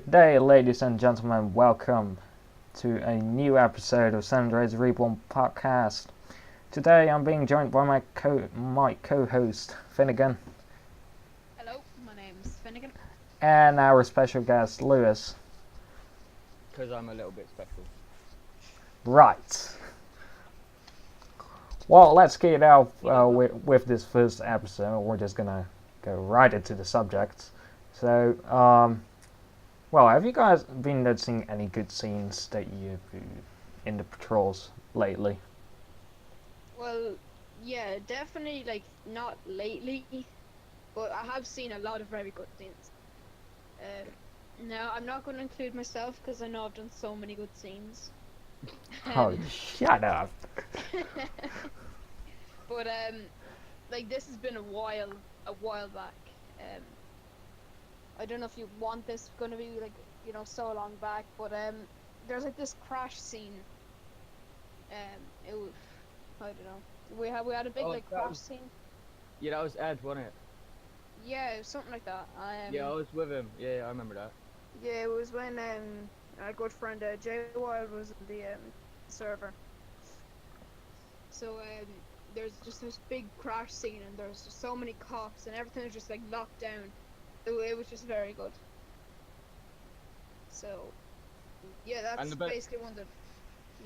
Good day, ladies and gentlemen. Welcome to a new episode of Andreas Reborn podcast. Today I'm being joined by my co-host Finnegan. Hello, my name's Finnegan. And our special guest Lewis. Because I'm a little bit special. Right. Well, let's get out with this first episode. We're just gonna go right into the subject. So, well, have you guys been noticing any good scenes that you've in the patrols lately? Well, yeah, definitely, not lately, but I have seen a lot of very good scenes. Now, I'm not going to include myself because I know I've done so many good scenes. Oh, shut up. But, this has been a while back. I don't know if you want this going to be, so long back, but, there's, this crash scene. It was, I don't know. We had a big, crash scene. Yeah, that was Ed, wasn't it? Yeah, it was something like that. Yeah, I was with him. Yeah, I remember that. Yeah, it was when, our good friend, Jay Wild was in the, server. So, there's just this big crash scene, and there's just so many cops, and everything was just, locked down. It was just very good. So, yeah, that's basically one of the...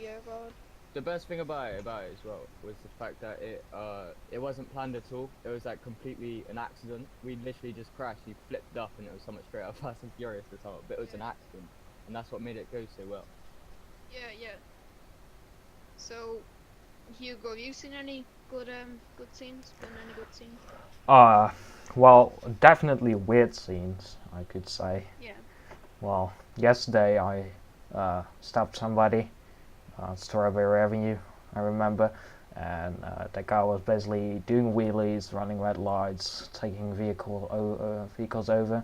Yeah, God. The best thing about it as well was the fact that it wasn't planned at all. It was completely an accident. We literally just crashed. He flipped up, and it was so much straight up Fast and Furious at the time. But it was an accident, and that's what made it go so well. Yeah. So, Hugo, have you seen any good scenes? Been any good scenes? Well, definitely weird scenes, I could say. Yeah. Well, yesterday I stopped somebody on Strawberry Avenue, I remember, and that guy was basically doing wheelies, running red lights, taking vehicles over.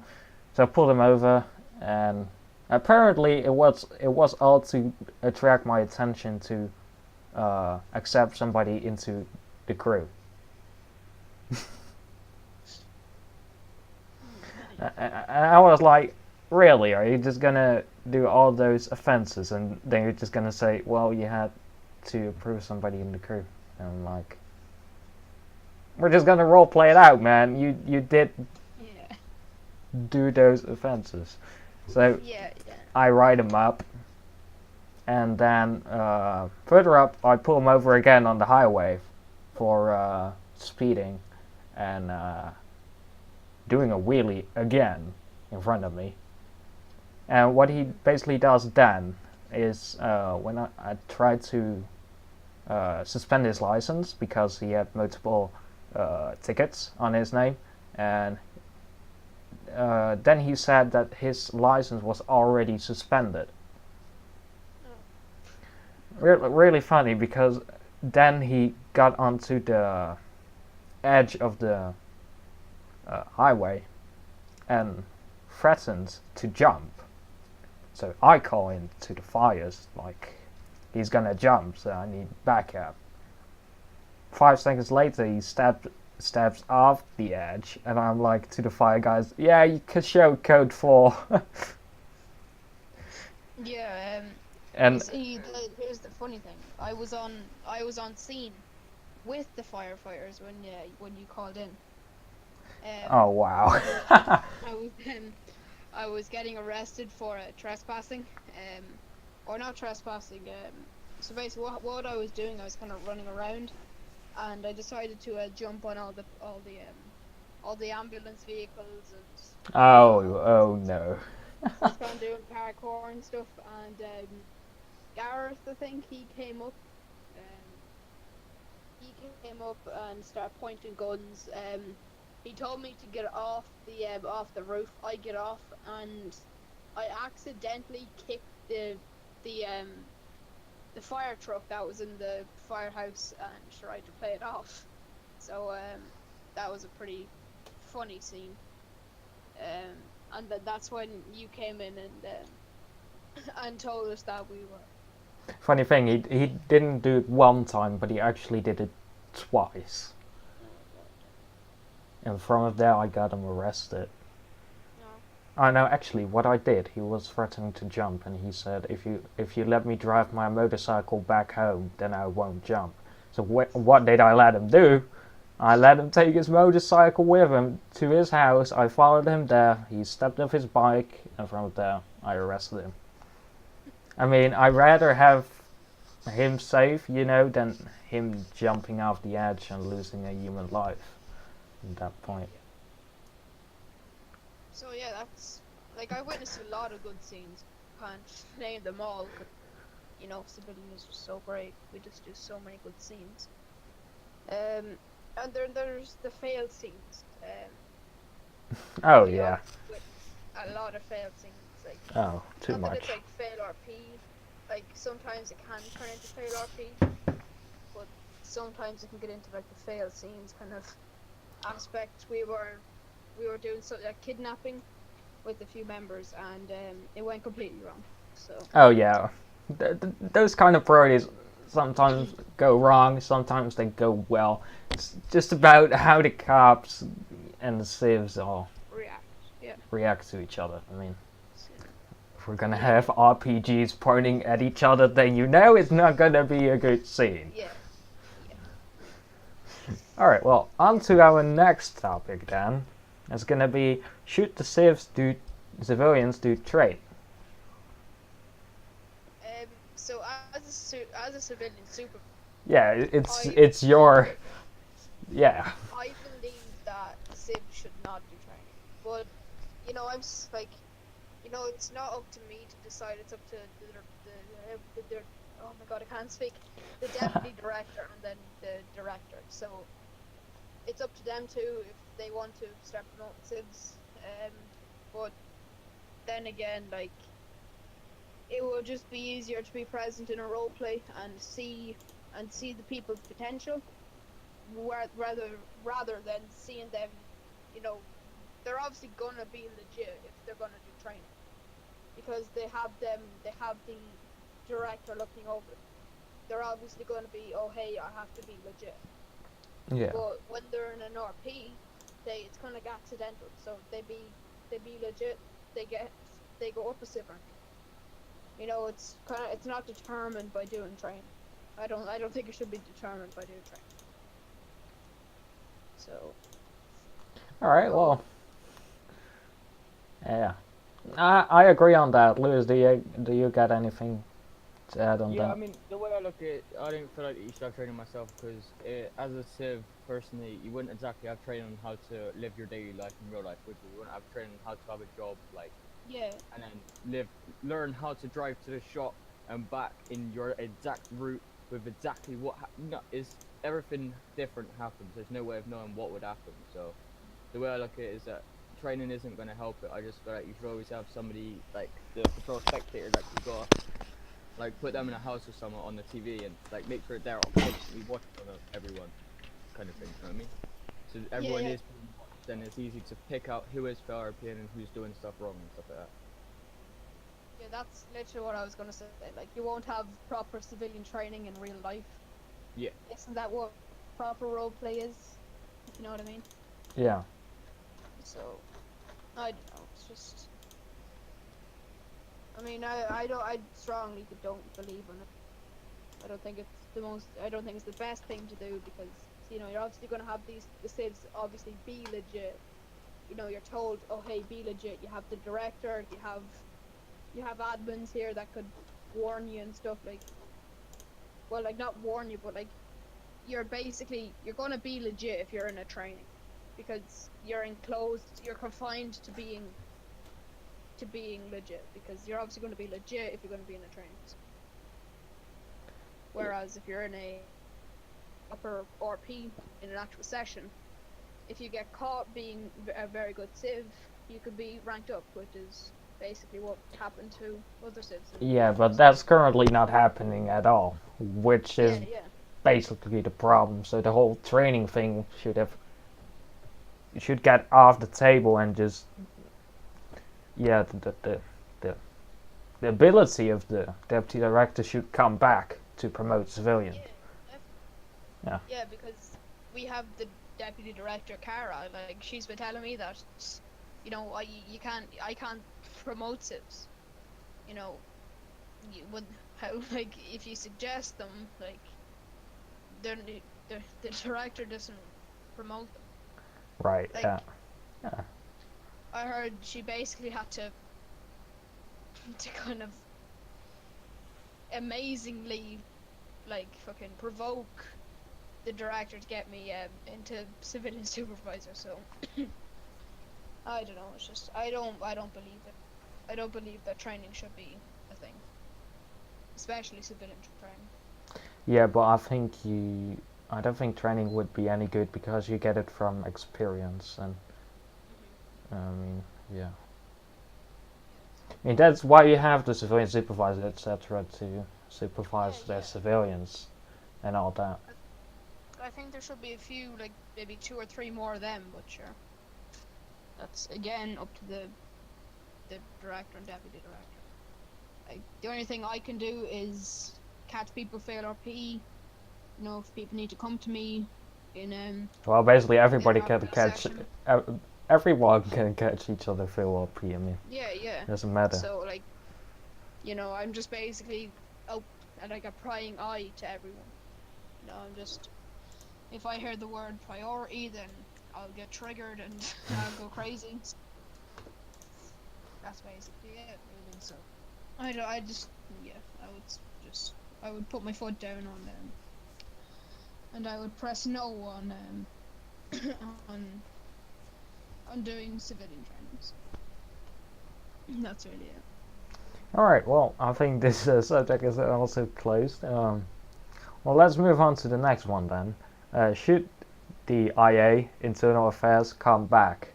So I pulled him over, and apparently it was all to attract my attention to accept somebody into the crew. And I was like, really, are you just gonna do all those offenses and then you're just gonna say, well, you had to approve somebody in the crew? And I'm like, we're just gonna role play it out, man. You did do those offenses. So I write him up, and then further up I pull him over again on the highway for speeding and doing a wheelie again in front of me. And what he basically does then is when I tried to suspend his license because he had multiple tickets on his name, and then he said that his license was already suspended. Really funny, because then he got onto the edge of the highway and threatened to jump. So I call in to the fires, like, he's gonna jump, so I need backup. 5 seconds later, he steps off the edge, and I'm like to the fire guys, yeah, you can show code 4. Yeah, and see, here's the funny thing. I was on scene with the firefighters when you called in. Oh wow. I was getting arrested for trespassing, or not trespassing. So basically, what I was doing, I was kind of running around, and I decided to jump on all the ambulance vehicles and. Oh no. I was kind of doing parkour and stuff, and Gareth, I think, he came up. He came up and started pointing guns. He told me to get off the roof. I get off, and I accidentally kicked the fire truck that was in the firehouse and tried to play it off. So that was a pretty funny scene. And that's when you came in and told us that we were. Funny thing, he didn't do it one time, but he actually did it twice. And from there I got him arrested. I know actually what I did. He was threatening to jump, and he said, "If you let me drive my motorcycle back home, then I won't jump." So what did I let him do? I let him take his motorcycle with him to his house. I followed him there. He stepped off his bike, and from there I arrested him. I mean, I'd rather have him safe, than him jumping off the edge and losing a human life at that point. So yeah, that's like I witnessed a lot of good scenes. Can't name them all, but Civilian is just so great. We just do so many good scenes. And there's the failed scenes. Oh We yeah. with a lot of failed scenes. Like Oh, too not that much. it's like fail RP. Like sometimes it can turn into fail RP, but sometimes it can get into like the failed scenes kind of aspect. We were doing something like kidnapping with a few members, and it went completely wrong. So Oh yeah. Those kind of parodies sometimes go wrong, sometimes they go well. It's just about how the cops and the civs all react, yeah. react to each other. I mean, So, if we're gonna have RPGs pointing at each other, then it's not gonna be a good scene. yeah. Alright, well, on to our next topic then. It's gonna be, should the civilians do trade? So as a civilian super, Yeah, it's your, yeah. I believe that Civ should not do training, but like, it's not up to me to decide. It's up to the oh my god, I can't speak. The deputy director and then the director. So it's up to them too if they want to start promoting Civs. But then again, like, it will just be easier to be present in a role play and see the people's potential, rather than seeing them. They're obviously gonna be legit if they're gonna do training, because they have the director looking over them. They're obviously gonna be, oh hey, I have to be legit. Yeah. But when they're in an RP, it's kind of like accidental. So they be legit. They go up a civ rank. It's not determined by doing training. I don't think it should be determined by doing training. So. Alright, well. Yeah. I agree on that. Lewis, do you got anything to add on Yeah, that? I mean, the way I look at it, I don't feel like you should have training myself, because as a civ, personally, you wouldn't exactly have training on how to live your daily life in real life, would you? You wouldn't have training on how to have a job, like, Yeah. and then learn how to drive to the shop and back in your exact route with exactly what is everything different happens. There's no way of knowing what would happen. So the way I look at it is that training isn't going to help it. I just feel like you should always have somebody like the patrol spectator that you got, like put them in a house or somewhere on the TV and like make sure they're constantly watching everyone, kind of thing. You know what I mean? So everyone Yeah. is being watched, then it's easy to pick out who is fair RPing and who's doing stuff wrong and stuff like that. Yeah, that's literally what I was gonna say. Like, you won't have proper civilian training in real life. Yeah. Isn't that what proper roleplay is? If you know what I mean? Yeah. So, I don't know. It's just. I mean, I strongly don't believe in it. I don't think it's the best thing to do, because you're obviously gonna have the civs obviously be legit. You're told, oh hey, be legit. You have the director. You have admins here that could warn you and stuff, like, well, like, not warn you, but like, you're gonna be legit if you're in a training, because you're confined to being legit, because you're obviously going to be legit if you're going to be in a training. Whereas if you're in a upper RP in an actual session, if you get caught being a very good civ, you could be ranked up, which is basically what happened to other civs. Yeah, but that's currently not happening at all, which is Yeah. basically the problem. So the whole training thing should get off the table, and just the ability of the deputy director should come back to promote civilians. Yeah. Yeah, because we have the deputy director, Cara. Like, she's been telling me that, you know, I can't promote civs. You know, you would how like if you suggest them, like they're, the director doesn't promote them. Right. Like Yeah. Yeah. I heard she basically had to kind of amazingly like fucking provoke the director to get me into civilian supervisor. So I don't know. It's just I don't believe it. I don't believe that training should be a thing, especially civilian training. Yeah, but I don't think training would be any good because you get it from experience, and I mean, yeah. I mean, that's why you have the civilian supervisor, etc., to supervise Yeah, their yeah. civilians and all that. I think there should be a few, like maybe 2 or 3 more of them, but sure. That's again up to the director and deputy director. Like the only thing I can do is catch people fail RP. You know, if people need to come to me in Well, basically, in everybody an can RP catch. session. Everyone can catch each other through LP. I mean, Yeah, yeah. doesn't matter. So like, you know, I'm just basically out and like a prying eye to everyone. You know, I'm just if I hear the word priority, then I'll get triggered and I'll go crazy. That's basically it, really. So I just yeah, I would put my foot down on them, and I would press no on on on doing civilian trainings. That's really it. All right. Well, I think this subject is also closed. Well, let's move on to the next one then. Should the IA Internal Affairs come back?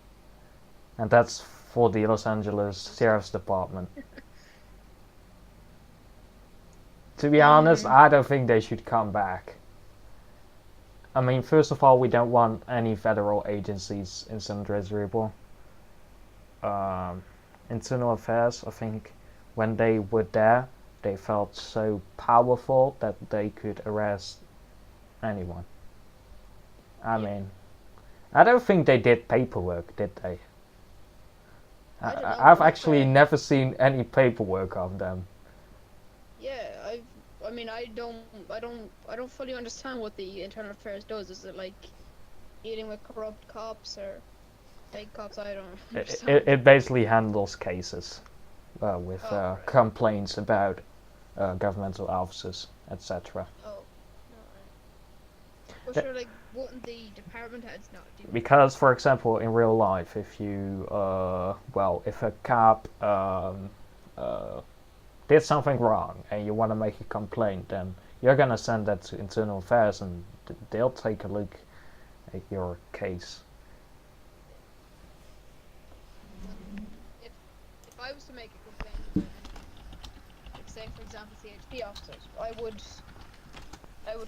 And that's for the Los Angeles Sheriff's Department. To be honest, I don't think they should come back. I mean, first of all, we don't want any federal agencies in Andreas Reborn. Internal Affairs, I think, when they were there, they felt so powerful that they could arrest anyone. I mean, I don't think they did paperwork, did they? I don't know. I've Like, actually never seen any paperwork of them. Yeah, I mean, I don't fully understand what the Internal Affairs does. Is it like dealing with corrupt cops or fake cops? I don't understand. It basically handles cases with Right. complaints about governmental officers, etc. Oh, alright. Well, sure, like, wouldn't the department heads not do that? Because, for example, in real life, if you, if a cop did something wrong and you want to make a complaint, then you're gonna send that to Internal Affairs and they'll take a look at your case. If I was to make a complaint about anything, like say for example CHP officers, I would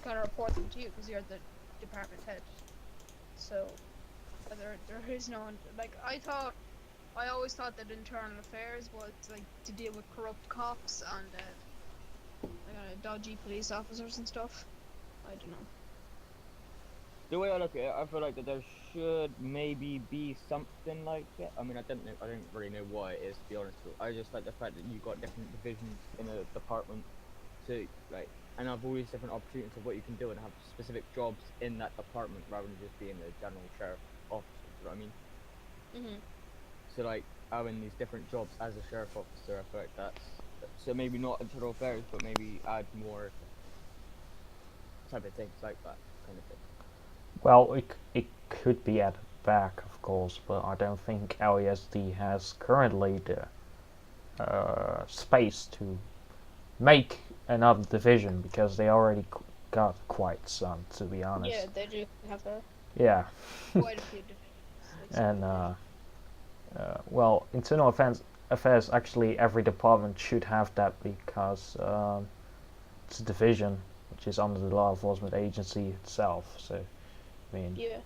kind of report them to you because you're the department head. So there is no like I always thought that internal affairs was like to deal with corrupt cops and dodgy police officers and stuff. I don't know. The way I look at it, I feel like that there should maybe be something like it. I mean, I don't really know what it is, to be honest. But I just like the fact that you've got different divisions in a department to like, and have all these different opportunities of what you can do and have specific jobs in that department rather than just being the general sheriff officer. You know what I mean? Mhm. So like having these different jobs as a sheriff officer, I feel like that's so maybe not internal affairs, but maybe add more type of things like that kind of thing. Well, it could be added back, of course, but I don't think LASD has currently the space to make another division because they already got quite some, to be honest. Yeah, they do have Yeah. quite a few divisions. Like And well, internal affairs actually every department should have that because it's a division which is under the law enforcement agency itself. So, yeah.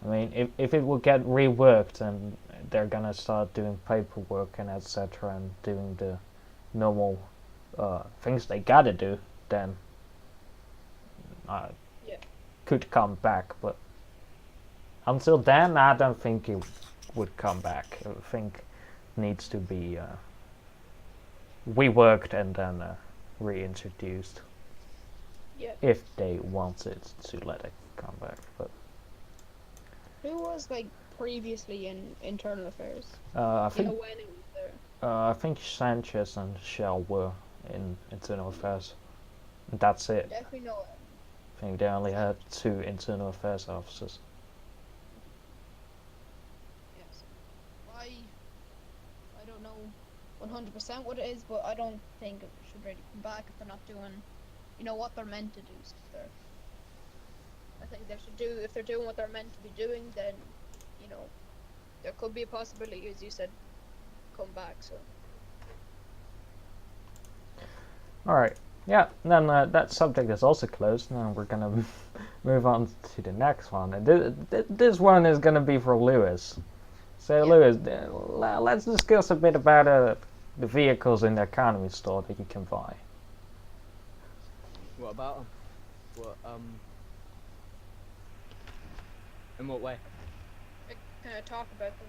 I mean, if it will get reworked and they're gonna start doing paperwork and etc. and doing the normal things they gotta do, then Yeah. could come back. But until then, I don't think it would come back. I think needs to be reworked and then reintroduced Yeah. if they wanted to let it come back. But Who was like previously in internal affairs? I You think know when it was there. I think Sanchez and Shell were in internal affairs. That's it. Definitely know. I think they only had 2 internal affairs officers. Yes. I don't know 100% what it is, but I don't think it should really come back if they're not doing, what they're meant to do. So I think they should do, if they're doing what they're meant to be doing, then, there could be a possibility, as you said, come back. So. All right. Yeah. Then that subject is also closed. Now we're gonna move on to the next one. And this one is gonna be for Lewis. So Yeah. Lewis, let's discuss a bit about the vehicles in the economy store that you can buy. What about them? In what way? Kind of talk about them,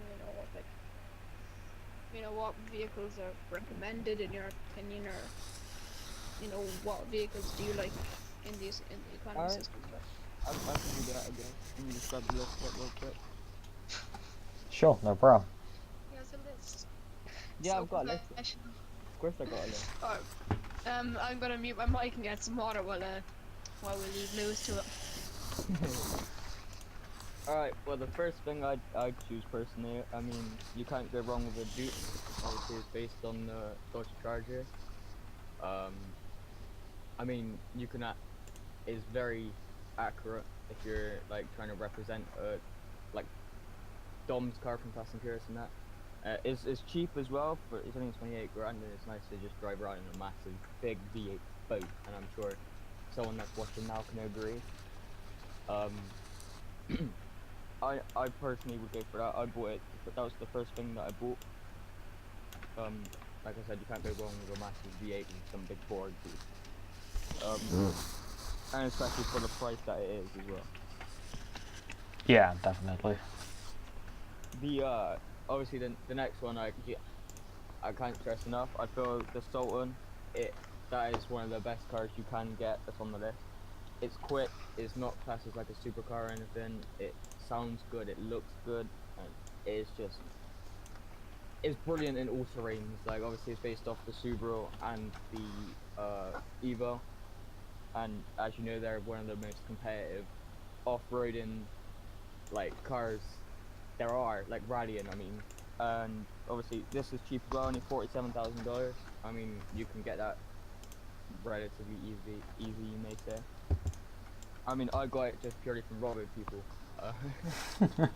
what vehicles are recommended in your opinion, or what vehicles do you like in the economy Alright. system? I can do that again. Let me just grab the list up real quick. Sure, no problem. He has a list. Yeah, So I've got a list. professional. Of course I got a list. Alright. I'm gonna mute my mic and get some water while we leave Lewis to it. Alright, well the first thing I'd choose personally, I mean, you can't go wrong with a Duke. Obviously it's based on the Dodge Charger. I mean, is very accurate if you're like trying to represent like Dom's car from Fast and Furious and that. It's cheap as well, but it's only 28 grand and it's nice to just drive around in a massive big V8 boat, and I'm sure someone that's watching now can agree. I personally would go for that. I bought it, but that was the first thing that I bought. Like I said, you can't go wrong with a massive V8 and some big Ford. And especially for the price that it is as well. Yeah, definitely. The obviously the next one I can't stress enough. I feel the Sultan, that is one of the best cars you can get that's on the list. It's quick. It's not classed as like a supercar or anything. It sounds good. It looks good, and it's brilliant in all terrains. Like obviously it's based off the Subaru and the Evo, and as you know they're one of the most competitive off-roading like cars there are, like rallying I mean. And obviously this is cheap as well, only $47,000. I mean you can get that relatively easy you may say. I mean I got it just purely from robbing people,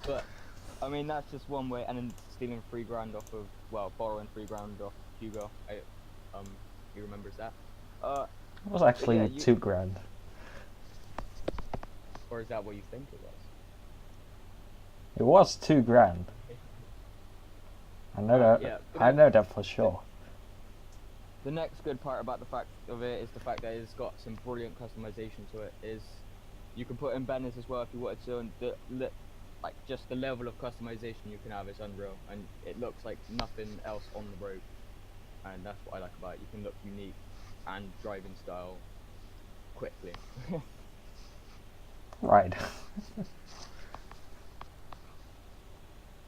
but I mean that's just one way, and then stealing $3,000 off of, borrowing $3,000 off Hugo. He remembers that. It was actually yeah, $2,000. Or is that what you think it was? It was $2,000. I know that. Yeah. I know that for sure. The next good part about the fact of it is the fact that it's got some brilliant customization to it. Is you can put in banners as well if you wanted to, and just the level of customization you can have is unreal, and it looks like nothing else on the road, and that's what I like about it. You can look unique and drive in style quickly. Right.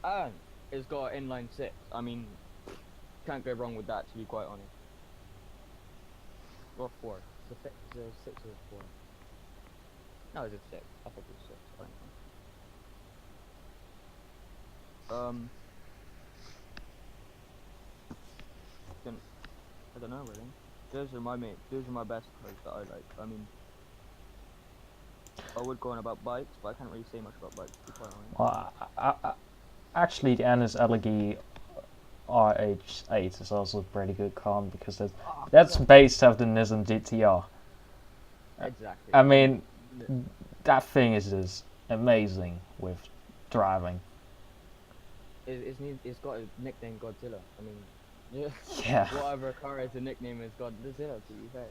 And it's got inline 6. I mean, can't go wrong with that, to be quite honest. Or 4. Is it 6 or 4? No, it's a 6. I think it's 6. I don't know really. Those are my best cars that I like. I mean, I would go on about bikes, but I can't really say much about bikes, to be quite honest. Well, actually, the NS LG RH8 is also a pretty good car because that's based off the Nissan GTR. Exactly. I mean, that thing is just amazing with driving. It's got a nickname Godzilla. I mean, Yeah. whatever car has a nickname is Godzilla, to be fair.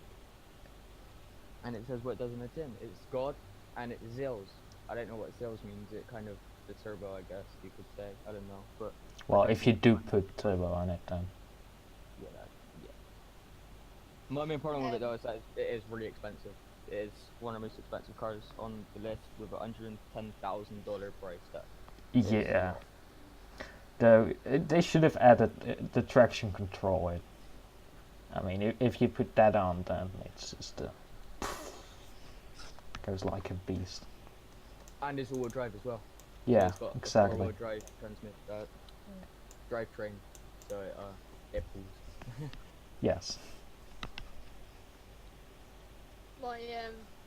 And it says what it does on the tin. It's God, and it zills. I don't know what zills means. It kind of the turbo, I guess you could say. I don't know, but Well, if you do put turbo on it, then. yeah, yeah. My main problem with it Um, though is that it is really expensive. It is one of the most expensive cars on the list with a $110,000 price tag. It is a Yeah. lot. Though they should have added the traction control in. I mean, if you put that on, then it's just goes like a beast. And it's all-wheel drive as well. So Yeah, it's got a exactly. four-wheel drive drivetrain, so it pulls. Yes.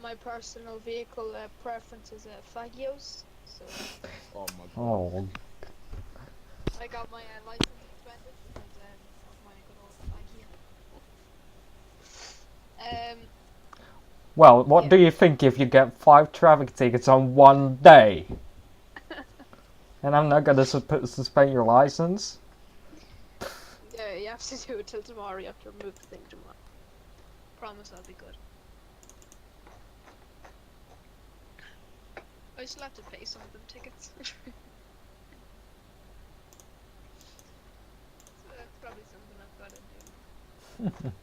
my personal vehicle preference is Fagios, so Oh my god. Oh, I got my license suspended because of my good old Fagio. well, what Yeah. do you think if you get 5 traffic tickets on one day? And I'm not gonna suspend your license? Yeah, you have to do it till tomorrow. You have to remove the thing tomorrow. Promise I'll be good. I still have to pay some of them tickets. So that's probably something I've got to do.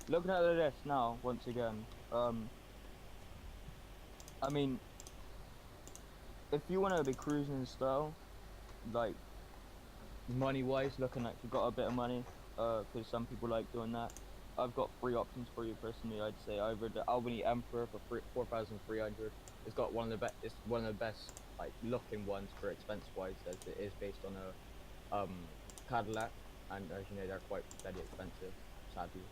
Looking at the list now, once again, I mean, if you want to be cruising in style, like money-wise, looking like you've got a bit of money, because some people like doing that. I've got 3 options for you personally. I'd say either the Albany Emperor for 4,300. It's got one of the best. It's one of the best like looking ones for expense-wise, as it is based on a Cadillac, and as you know, they're quite very expensive, sadly.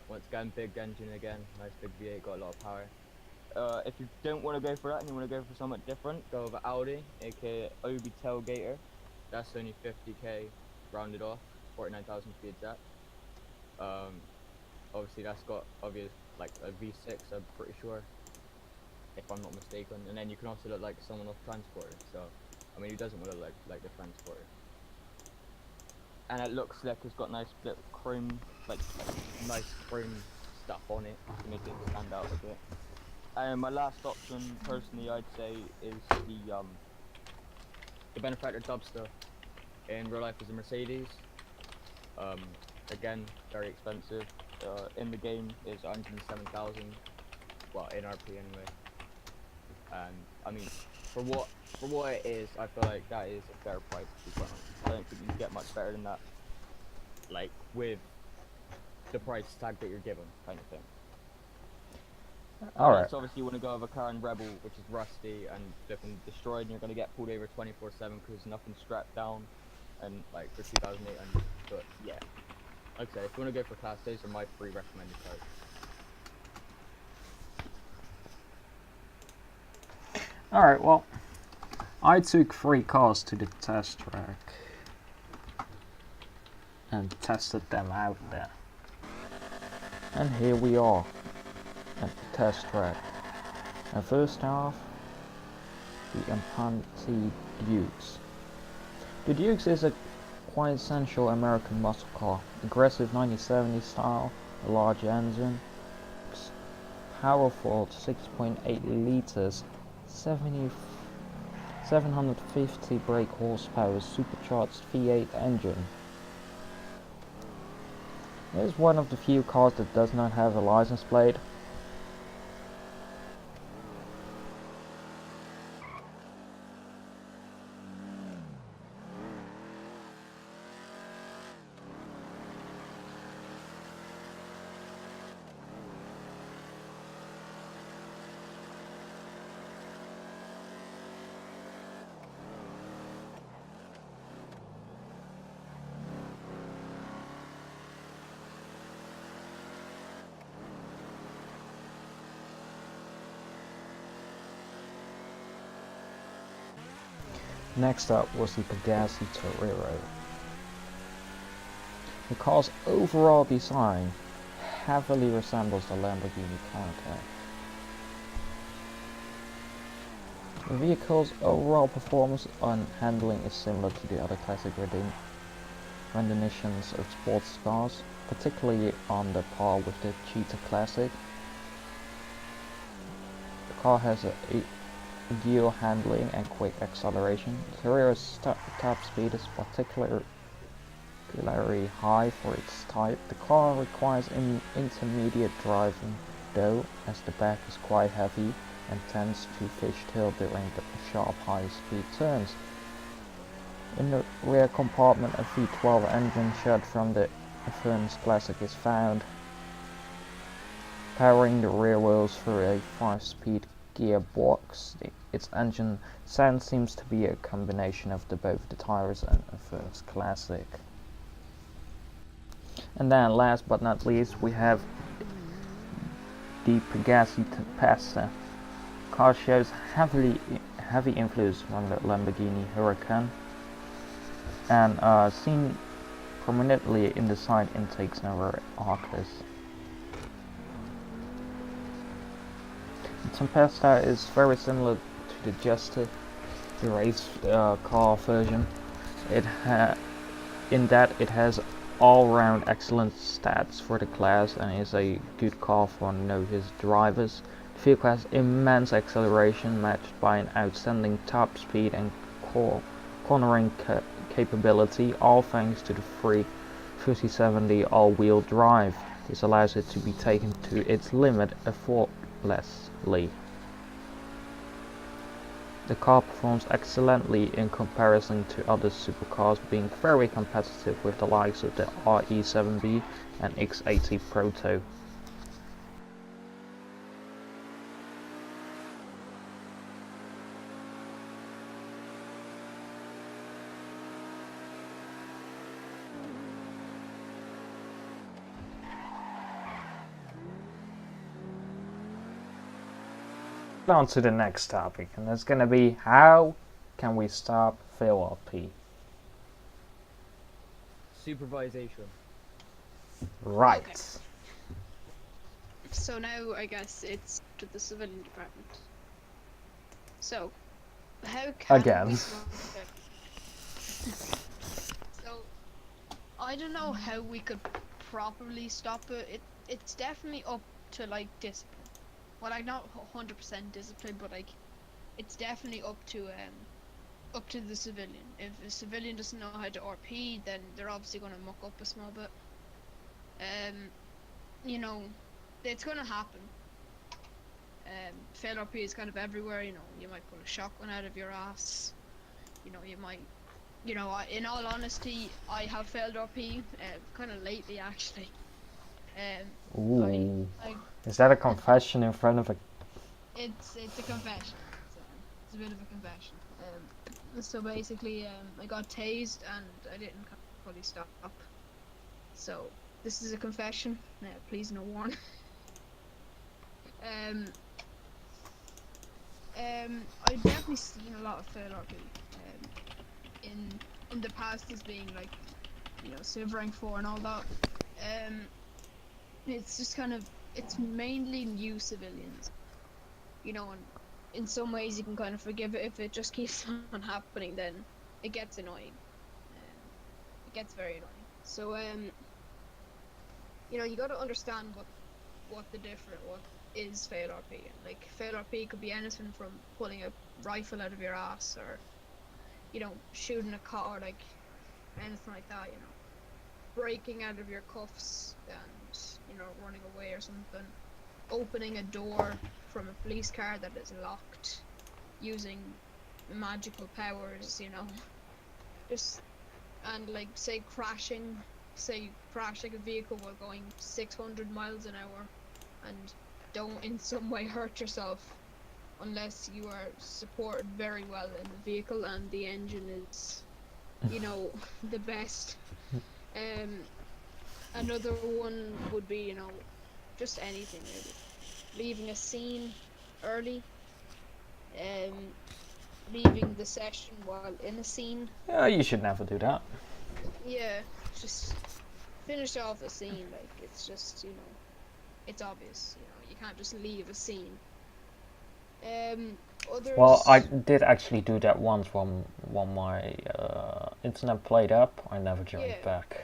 Once again, big engine again, nice big V8, got a lot of power. If you don't want to go for that and you want to go for something different, go with Audi, aka Obi Tailgater. That's only 50k rounded off, 49,000 to be exact. Obviously that's got obvious like a V6, I'm pretty sure, if I'm not mistaken. And then you can also look like someone off Transporter. So, I mean, who doesn't want to look like the Transporter? And it looks slick. It's got nice bit of chrome, like nice chrome stuff on it to make it stand out a bit. And my last option, personally, I'd say is the Benefactor Dubster. In real life, is a Mercedes. Again, very expensive. In the game is 107,000. Well, in RP anyway. And I mean, for what it is, I feel like that is a fair price. To be quite honest, I don't think you can get much better than that. Like with the price tag that you're given, kind of thing. Alright. Unless obviously you want to go with a car in Rebel, which is rusty and flipping destroyed, and you're going to get pulled over 24/7 because nothing's strapped down, and like for 2,800. But yeah, like I said, if you want to go for class, those are my 3 recommended cars. Alright, well, I took 3 cars to the test track and tested them out there. And here we are at the test track. And first off, the Impanti Dukes. The Dukes is a quintessential American muscle car. Aggressive 1970s style, a large engine, powerful 6.8 liters, 750 brake horsepower, supercharged V8 engine. It is one of the few cars that does not have a license plate. Next up was the Pegassi Torero. The car's overall design heavily resembles the Lamborghini Countach. The vehicle's overall performance and handling is similar to the other classic renditions of sports cars, particularly on the par with the Cheetah Classic. The car has a gear handling and quick acceleration. The rear's top speed is particularly high for its type. The car requires intermediate driving though, as the back is quite heavy and tends to fishtail during the sharp high-speed turns. In the rear compartment, a V12 engine shot from the Furnace Classic is found, powering the rear wheels through a 5-speed gearbox. Its engine sound seems to be a combination of both the Tyrus and a Furnace Classic. And then last but not least we have the Pegassi Tempesta. The car shows heavy influence from the Lamborghini Huracan and seen prominently in the side intakes over arcless. The Tempesta is very similar to the Jester, the race car version. In that it has all-round excellent stats for the class and is a good car for novice drivers. The vehicle has immense acceleration matched by an outstanding top speed and cornering capability, all thanks to the free 5070 all-wheel drive. This allows it to be taken to its limit effortlessly. The car performs excellently in comparison to other supercars, being very competitive with the likes of the RE7B and X80 Proto. On to the next topic, and that's gonna be how can we stop fail RP? Supervisation. Right. Okay. So now I guess it's to the civilian department. So, how can Again. we stop it? So, I don't know how we could properly stop it. It's definitely up to like discipline. Well, like not 100% discipline, but like it's definitely up to the civilian. If a civilian doesn't know how to RP, then they're obviously gonna muck up a small bit. You know, it's gonna happen. Fail RP is kind of everywhere. You know, you might pull a shotgun out of your ass. You know, you might. You know, in all honesty, I have failed RP kind of lately actually. Ooh. I Is that a confession in front of a... It's a confession. It's a bit of a confession. So basically, I got tased and I didn't fully stop. So this is a confession. Please no warn. I've definitely seen a lot of fail RP. In the past as being like, you know, Civ rank 4 and all that. It's just kind of, it's mainly new civilians, you know, and in some ways you can kind of forgive it. If it just keeps on happening, then it gets annoying. It gets very annoying. So you know, you got to understand what is fail RP. Like fail RP could be anything from pulling a rifle out of your ass, or you know, shooting a car, like anything like that. You know, breaking out of your cuffs and, you know, running away or something, opening a door from a police car that is locked, using magical powers, you know, just, and like say crashing a vehicle while going 600 miles an hour, and don't in some way hurt yourself unless you are supported very well in the vehicle and the engine is, you know, the best. Another one would be, you know, just anything really. Leaving a scene early, leaving the session while in a scene. You should never do that. Yeah, just finish off a scene. Like it's just, you know, it's obvious. You know, you can't just leave a scene. Others. Well, I did actually do that once when my internet played up. I never joined back.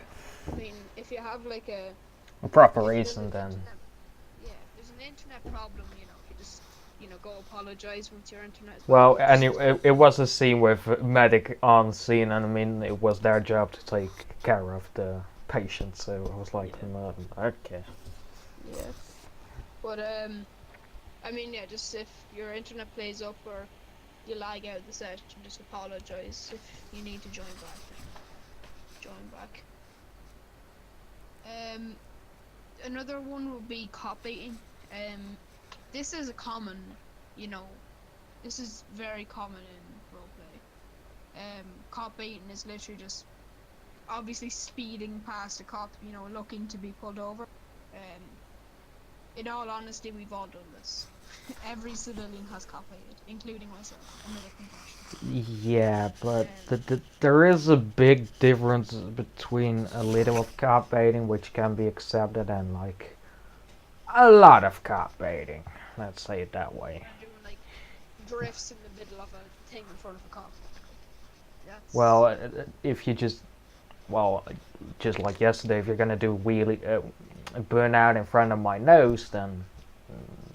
I mean, if you have like a A proper reason, then. Yeah, if there's an internet problem, you know, you just go apologize once your internet is back. Well, and it was a scene with medic on scene, and I mean it was their job to take care of the patient, so I was like, okay. Yeah. But I mean, yeah, just if your internet plays up or you lag out the session, just apologize. If you need to join back, then join back. Another one would be cop baiting. This is a common, this is very common in roleplay. Cop baiting is literally just obviously speeding past a cop, looking to be pulled over. In all honesty, we've all done this. Every civilian has cop baited, including myself. Another confession. Yeah, but there is a big difference between a little of cop baiting, which can be accepted, and like a lot of cop baiting. Let's say it that way. Doing like drifts in the middle of a thing in front of a cop. That's... Well, if you just like yesterday, if you're gonna do wheelie, burnout in front of my nose, then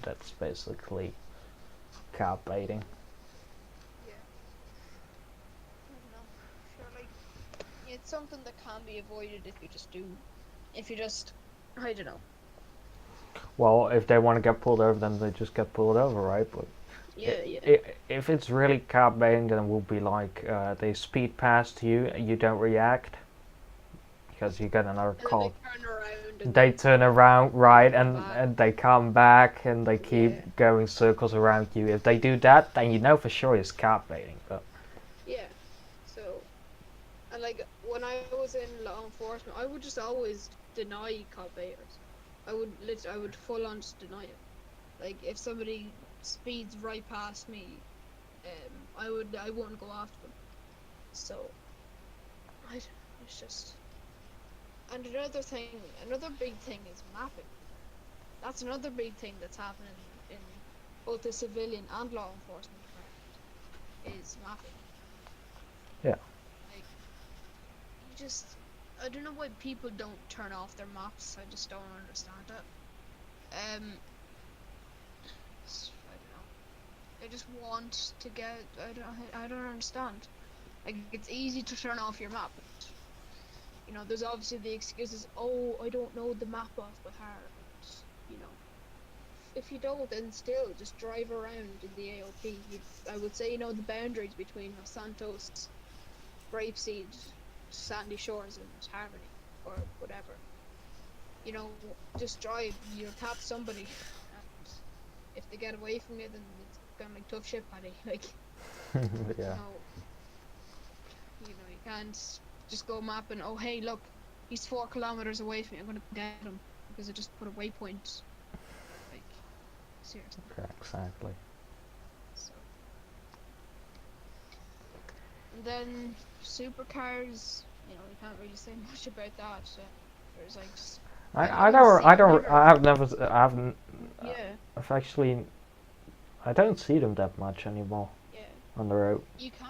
that's basically cop baiting. Yeah. I don't know. Sure, like it's something that can be avoided if you just, I don't know. Well, if they want to get pulled over, then they just get pulled over, right? But Yeah. if it's really cop baiting, then it will be like they speed past you, you don't react because you get another And call. They Turn around, right, come and they come back and they keep going circles around you. If they do that, then you know for sure it's cop baiting. But yeah. So, and like when I was in law enforcement, I would just always deny cop baiters. I would full on just deny it. Like if somebody speeds right past me, I wouldn't go after them. So, it's just. And another big thing is mapping. That's another big thing that's happening in both the civilian and law enforcement department, is mapping. yeah. Like, I don't know why people don't turn off their maps. I just don't understand it. I don't know. They just want to get. I don't understand. Like it's easy to turn off your map. There's obviously the excuses. Oh, I don't know the map off by heart. If you don't, then still just drive around in the AOP. I would say the boundaries between Los Santos, Grapeseed, Sandy Shores, and Harmony, or whatever. Just drive. Tap somebody, and if they get away from you, then it's kind of like tough shit, Paddy. Like, Yeah. You can't just go mapping. Oh, hey, look, he's 4 kilometers away from me. I'm gonna get him because I just put a waypoint. Like, seriously. Okay, exactly. So. And then supercars. You can't really say much about that. There's like just. I've actually, I don't see them that much anymore. Yeah. On the road. You can.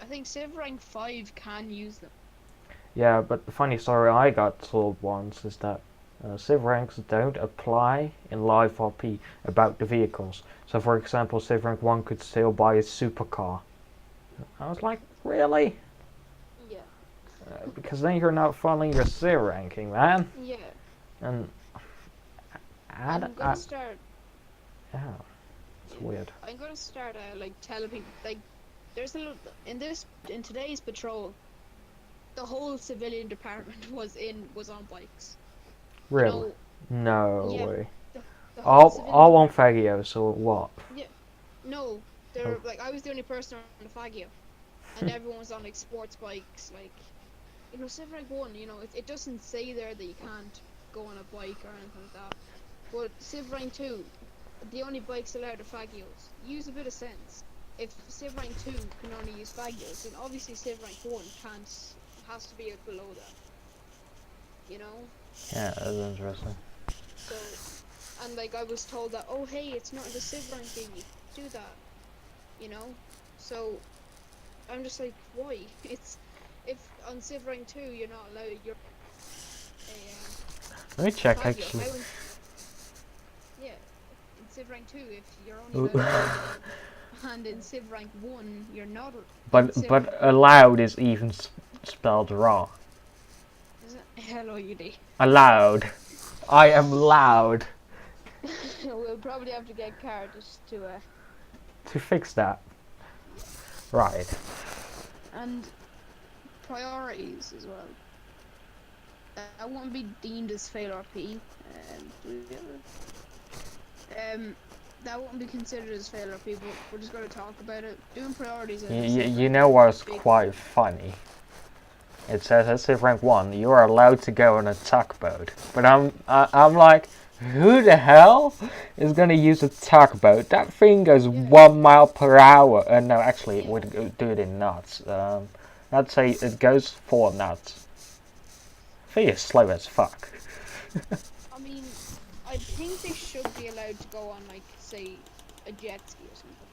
I think Civ Rank 5 can use them. Yeah, but the funny story I got told once is that Civ ranks don't apply in live RP about the vehicles. So for example, Civ rank 1 could still buy a supercar. I was like, really? Yeah. Because then you're not following your Civ ranking, man. Yeah. And I'm gonna start. Yeah, it's weird. I'm gonna start like telling people like there's in today's patrol, the whole civilian department was on bikes. Really? No yeah, way. The all on Fagios or what? Yeah. No, they're like I was the only person on the Fagio, and everyone was on like sports bikes. Like, Civ Rank 1, it doesn't say there that you can't go on a bike or anything like that. But Civ Rank 2, the only bikes allowed are Fagios. Use a bit of sense. If Civ Rank 2 can only use Fagios, then obviously Civ Rank 1 has to be below that. Yeah, that's interesting. So, and like I was told that, oh hey, it's not in the Civ ranking, you can do that. So I'm just like, why? If on Civ rank 2 you're not allowed, you're Let me check Fagio. actually. Yeah, in Civ rank 2 if you're only allowed and in Civ rank 1 you're not. But allowed is even spelled wrong. Is it? Hello, UD. Allowed. I am loud. We'll probably have to get Car just To fix that. yeah. Right. And priorities as well. I won't be deemed as fail RP. That won't be considered as fail RP, but we're just going to talk about it. Doing priorities. You know what's quite funny? It says at Civ rank 1 you are allowed to go on a tugboat, but I'm like, who the hell is gonna use a tugboat? That thing goes 1 mile per hour. No, actually, it would do it in knots. I'd say it goes 4 knots. I think it's slow as fuck. I mean, I think they should be allowed to go on, like, say, a jet ski or something.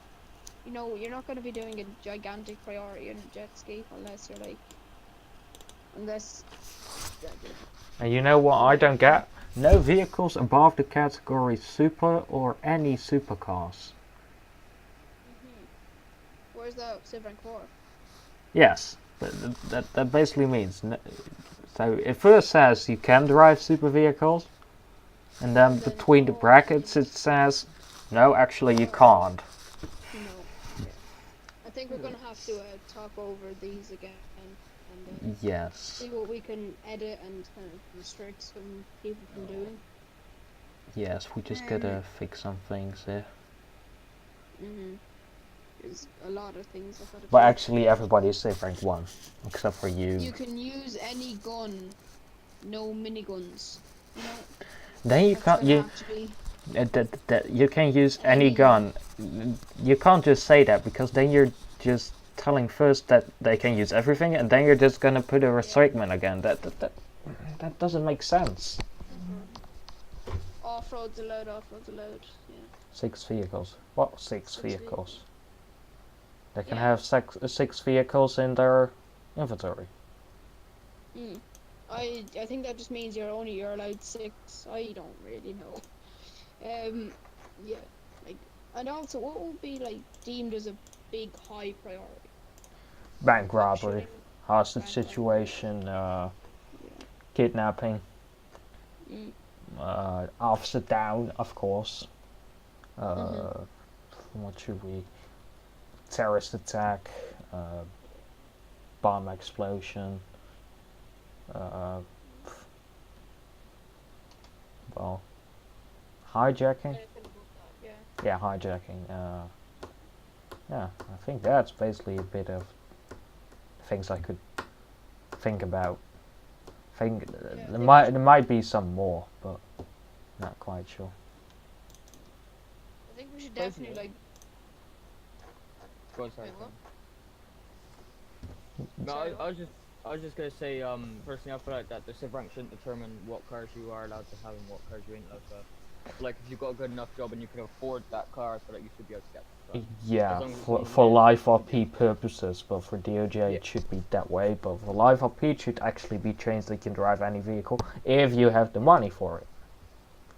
You know, you're not going to be doing a gigantic priority in a jet ski unless you're like, And you know what I don't get? No vehicles above the category super or any supercars. Where's that Civ rank 4? Yes, that basically means. So it first says you can drive super vehicles, and then between the brackets it says, no, actually you can't. No. Yeah. I think we're gonna have to talk over these again and Yes. see what we can edit and kind of restrict some people from doing. Yes, we just gotta fix some things here. There's a lot of things I've got to But do. actually everybody is safe rank 1, except for you. You can use any gun, no miniguns. You know? Then you can't. You can use any gun. You can't just say that, because then you're just telling first that they can use everything, and then you're just gonna put a restriction again. That doesn't make sense. Off-road's allowed, off-road's allowed. Yeah. 6 vehicles. What 6 vehicles? They can Yeah. have 6 vehicles in their inventory. I think that just means you're allowed 6. I don't really know. Yeah, like, and also what will be like deemed as a big high priority? Bank robbery, Capturing hostage bank situation, kidnapping, officer down, of course. What should we? Terrorist attack, bomb explosion. Well, hijacking. Yeah, hijacking. Yeah, I think that's basically a bit of things I could think about. There might be some more, but not quite sure. I think we should definitely like. Go on, sorry. Wait, what? No, Sorry, I was just gonna say, personally, I feel like that the Civ rank shouldn't determine what cars you are allowed to have and what cars you ain't allowed to have. Like, if you've got a good enough job and you can afford that car, I feel like you should be able to get that. Yeah, As long as it's for in live there, RP purposes, but for DOJ Yeah. it should be that way. But for live RP it should actually be changed that you can drive any vehicle if you have the money for it.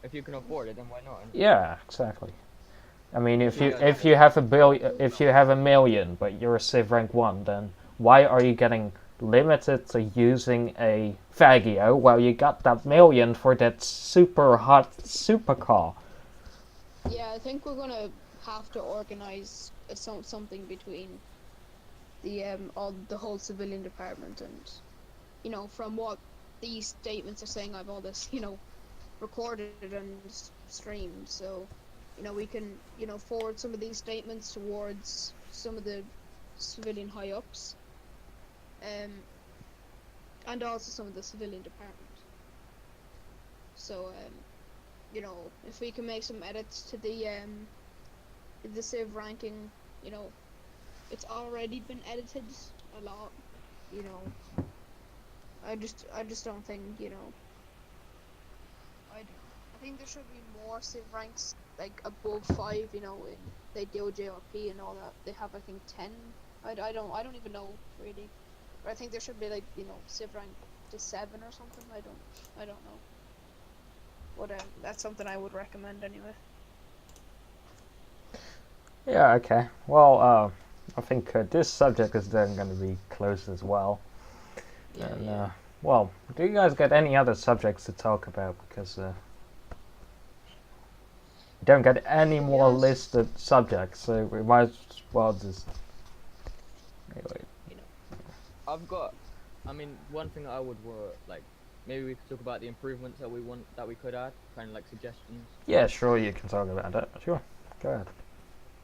If you can afford it, then why not? Yeah, exactly. I mean, if you Yeah, have if you have a million, but you're a Civ rank 1, then why are you getting limited to using a Faggio while you got that million for that super hot supercar? Yeah, I think we're gonna have to organize something between the the whole civilian department and, you know, from what these statements are saying, I've all this, you know, recorded and streamed, so, you know, we can, you know, forward some of these statements towards some of the civilian high ups, and also some of the civilian department. So, you know, if we can make some edits to the Civ ranking, you know, it's already been edited a lot, you know. I just don't think, you know. I think there should be more Civ ranks like above 5, you know, in they do JRP and all that. They have, I think, 10. I don't even know really. But I think there should be, like, you know, Civ rank to 7 or something. I don't know. What that's something I would recommend anyway. Yeah, okay. Well, I think this subject is then going to be closed as well. Yeah, And, yeah. well, do you guys got any other subjects to talk about? Because we don't get any To be more honest, listed subjects, so we might as well just. Anyway. you know, I've got, I mean, one thing I would like, maybe we could talk about the improvements that we want that we could add, kind of like suggestions. Yeah, sure, you can talk about that. Sure, go ahead.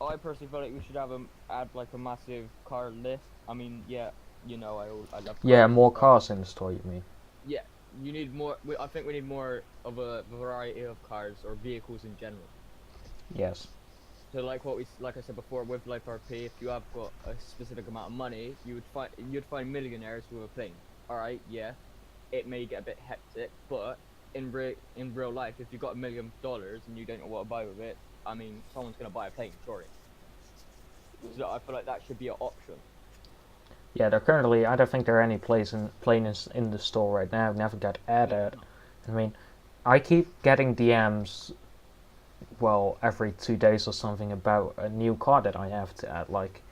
I personally feel like we should have add like a massive car list. I mean, yeah, I love Yeah, cars, more but cars in the store, you mean? yeah, you need more. I think we need more of a variety of cars or vehicles in general. Yes. So like like I said before, with Life RP, if you have got a specific amount of money, you'd find millionaires with a plane. All right, yeah, it may get a bit hectic, but in real life, if you got $1 million and you don't know what to buy with it, I mean, someone's gonna buy a plane, surely. So I feel like that should be an option. Yeah, there currently, I don't think there are any planes in the store right now. Never got No, added. no. I mean, I keep getting DMs, well, every 2 days or something about a new car that I have to add. Like,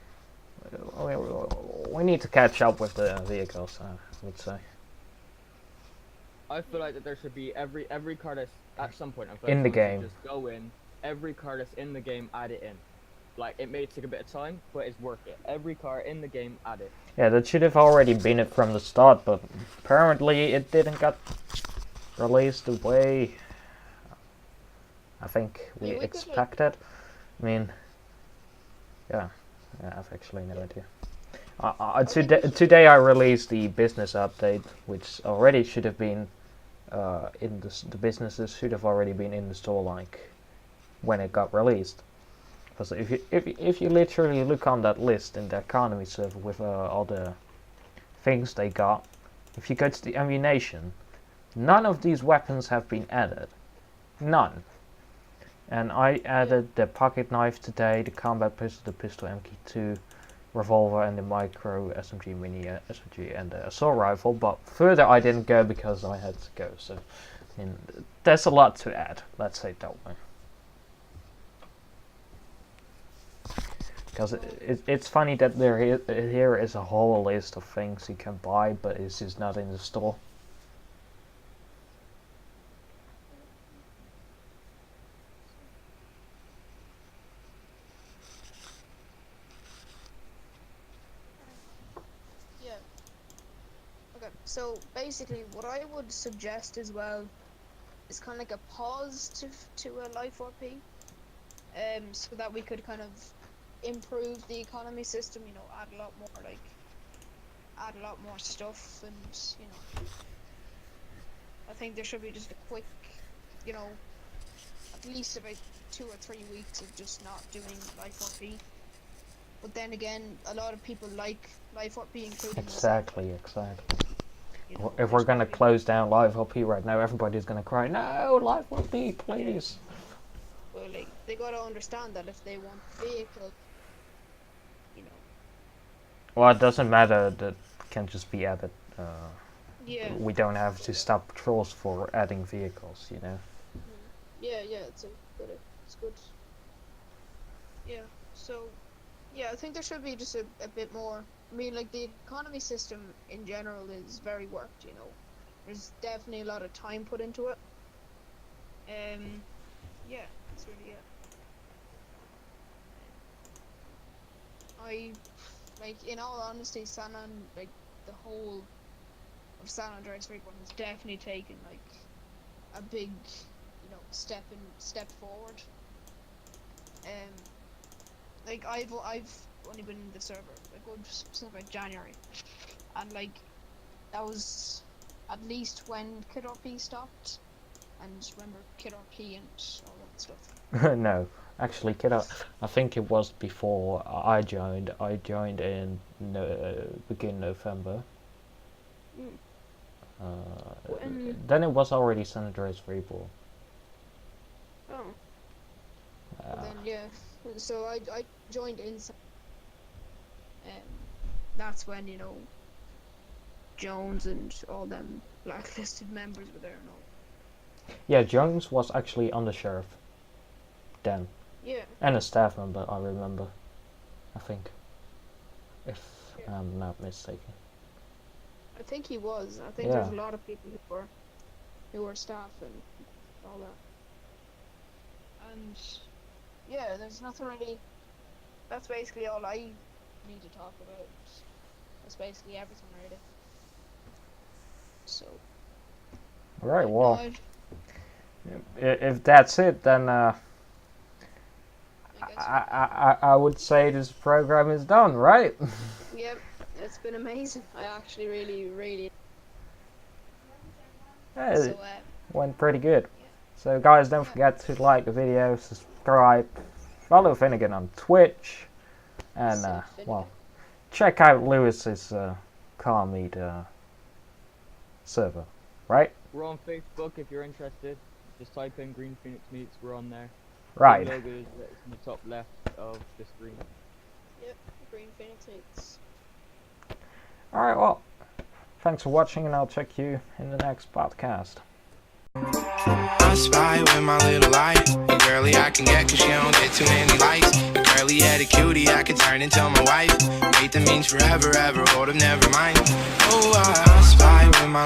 we need to catch up with the vehicles, I would say. I feel like that there should be every car that's at some point. I feel like In the someone should game. just go in every car that's in the game, add it in. Like it may take a bit of time, but it's worth it. Every car in the game, add it. Yeah, that should have already been it from the start, but apparently it didn't get released the way I think we yeah, we could like, expected. I mean, yeah, I've actually no yeah. idea. I think we should, Today I released the business update, which already should have been in the businesses should have already been in the store like when it got released. Because if you literally look on that list in the economy server with all the things they got, if you go to the ammunition, none of these weapons have been added, none. And I yeah, added the pocket knife today, the combat pistol, the pistol MK2, revolver, and the micro SMG, mini SMG, and the assault rifle. But further, I didn't go because I had to go. So, I mean, there's a lot to add. Let's say it that way. Because it's funny that here is a whole list of things you can buy, but it's just not in the store. yeah. Okay, so basically, what I would suggest as well is kind of like a pause to a life RP, so that we could kind of improve the economy system. You know, add a lot more stuff, and you know, I think there should be just a quick, you know, at least about 2 or 3 weeks of just not doing life RP. But then again, a lot of people like life RP, including myself. Exactly. You know, If we're there's gonna probably close down Live LP right now, everybody's gonna cry, "No, Live LP, yeah. please!" Well, like they gotta understand that if they want vehicles, you know. Well, it doesn't matter. That can just be added. Yeah. We don't have to stop patrols for adding vehicles, you know. Yeah, yeah, it's good. Yeah. So, yeah, I think there should be just a bit more. I mean, like the economy system in general is very worked. You know, there's definitely a lot of time put into it. Yeah, that's really it. I like, in all honesty, like the whole of San Andreas Reborn has definitely taken like a big, you know, step forward. Um, like I've only been in the server like good since about January, and like that was at least when Kid RP stopped, and remember Kid RP and all that stuff. No, actually, kiddo, I think it was before I joined. I joined in begin November. Mm. Uh, When then it was already San Andreas Reborn. oh, well Uh, then yeah, so I joined in, that's when you know Jones and all them blacklisted members were there and all. yeah, Jones was actually on the sheriff then. Yeah. And a staff member, I remember. I think. If Yeah. I'm not mistaken. I think he was. I think Yeah. there's a lot of people who were staff and all that. And yeah, there's nothing really. That's basically all I need to talk about. That's basically everything, really. So. Right, no, well, if that's it, then I guess I would say this program is done, right? Yep, it's been amazing. I actually really. Yeah, So it went pretty good. So guys, don't forget to like the video, subscribe, follow Finnegan on Twitch, and So Finnegan. well, check out Lewis's car meet server, right? We're on Facebook if you're interested. Just type in Green Phoenix Meets. We're on there. Right. The logo is in the top left of the screen. Yep, Green Phoenix Meets. Alright, well, thanks for watching, and I'll check you in the next podcast. I spy with my little light. A girly I can get cause she don't get too many likes. A girly had a cutie I could turn into my wife. Wait, that means forever, ever, hold up, never mind. Oh, I spy with my